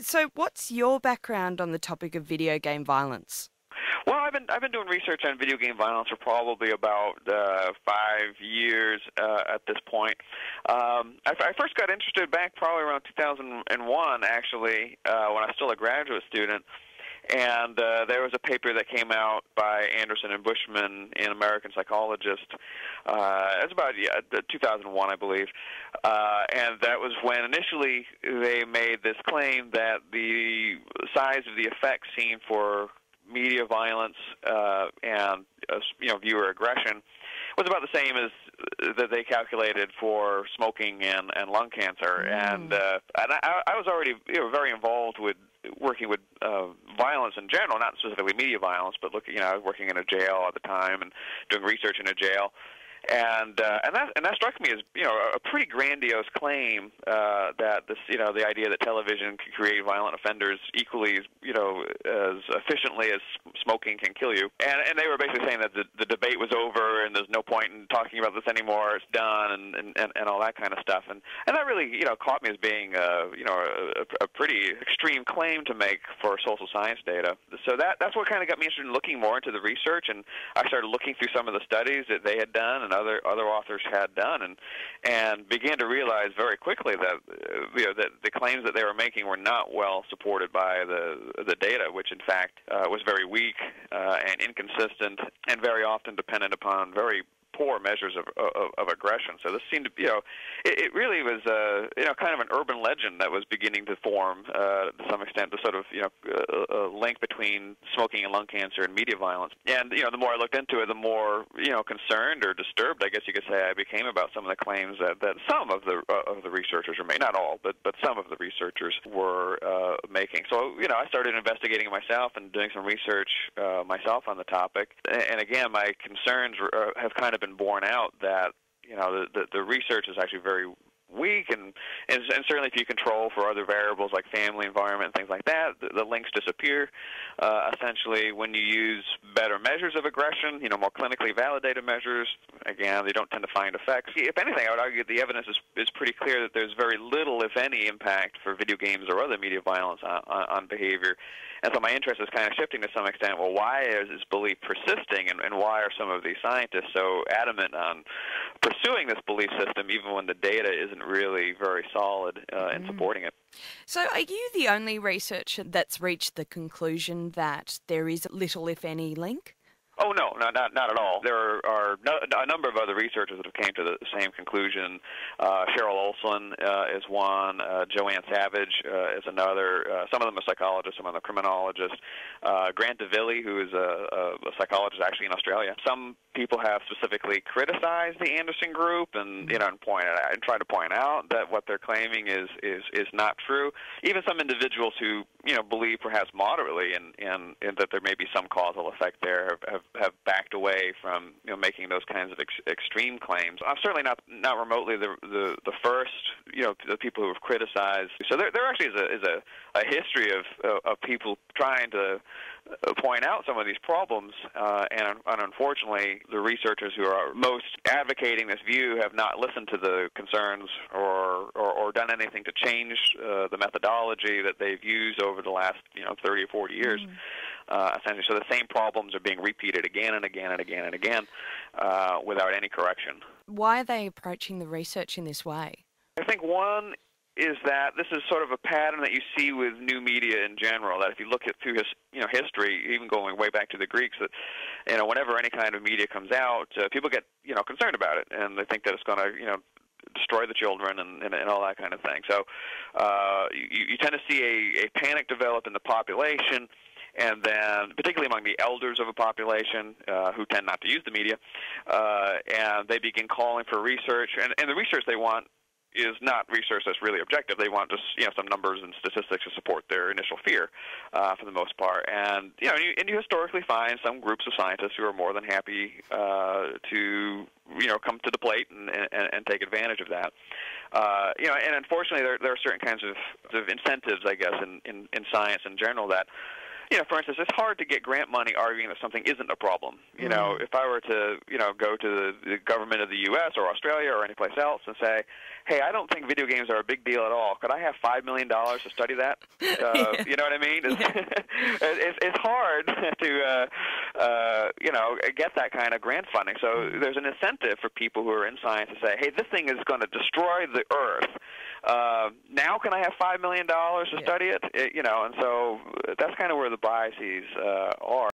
So what's your background on the topic of video game violence? Well, I've been doing research on video game violence for probably about 5 years at this point. I first got interested back probably around 2001, actually, when I was still a graduate student. And there was a paper that came out by Anderson and Bushman in American Psychologist. It was about 2001, I believe. And that was when initially they made this claim that the size of the effect seen for media violence and viewer aggression was about the same as that they calculated for smoking and lung cancer. And I was already very involved with working with violence in general, not specifically media violence, but I was working in a jail at the time and doing research in a jail. And that struck me as a pretty grandiose claim that the idea that television can create violent offenders equally as efficiently as smoking can kill you. And they were basically saying that the debate was over and there's no point in talking about this anymore. It's done and all that kind of stuff. And that really caught me as being a pretty extreme claim to make for social science data. So that's what kind of got me interested in looking more into the research, and I started looking through some of the studies that they had done and other authors had done, and began to realize very quickly that that the claims that they were making were not well supported by the data, which in fact was very weak and inconsistent, and very often dependent upon very poor measures of aggression. So this seemed to it really was kind of an urban legend that was beginning to form to some extent, the sort of a link between smoking and lung cancer and media violence. And the more I looked into it, the more concerned or disturbed, I guess you could say, I became about some of the claims that some of the researchers were making, not all, but some of the researchers were making. So I started investigating it myself and doing some research myself on the topic. And again, my concerns have kind of been borne out that the research is actually very weak, and certainly if you control for other variables like family, environment, and things like that, the links disappear. Essentially, when you use better measures of aggression, more clinically validated measures, again, they don't tend to find effects. If anything, I would argue the evidence is pretty clear that there's very little, if any, impact for video games or other media violence on behavior. And so my interest is kind of shifting to some extent. Well, why is this belief persisting, and why are some of these scientists so adamant on pursuing this belief system even when the data isn't really very solid in supporting it? So are you the only researcher that's reached the conclusion that there is little, if any, link? Oh, no, not at all. There are a number of other researchers that have came to the same conclusion. Cheryl Olson is one. Joanne Savage is another. Some of them are psychologists, some of them are criminologists. Grant DeVilly, who is a psychologist actually in Australia. Some people have specifically criticized the Anderson group and tried to point out that what they're claiming is not true. Even some individuals who believe perhaps moderately in that there may be some causal effect there have backed away from making those kinds of extreme claims. I'm certainly not remotely the first the people who have criticized. So there actually is a history of people trying to point out some of these problems, and unfortunately, the researchers who are most advocating this view have not listened to the concerns or done anything to change the methodology that they've used over the last 30 or 40 years. Essentially, so the same problems are being repeated again and again and again and again without any correction. Why are they approaching the research in this way? I think one is that this is sort of a pattern that you see with new media in general, that if you look at through history, even going way back to the Greeks, that whenever any kind of media comes out, people get concerned about it, and they think that it's going to destroy the children and all that kind of thing. So you tend to see a panic develop in the population, and then particularly among the elders of a population who tend not to use the media, and they begin calling for research, and the research they want is not research that's really objective. They want just some numbers and statistics to support their initial fear, for the most part. And you historically find some groups of scientists who are more than happy to come to the plate and take advantage of that. And unfortunately, there are certain kinds of incentives, I guess, in science in general that for instance, it's hard to get grant money arguing that something isn't a problem. If I were to, go to the government of the U.S. or Australia or anyplace else and say, hey, I don't think video games are a big deal at all. Could I have $5 million to study that? Yeah. You know what I mean? It's hard to, get that kind of grant funding. So there's an incentive for people who are in science to say, hey, this thing is going to destroy the Earth. Now can I have $5 million to study it? And so that's kind of where the biases are.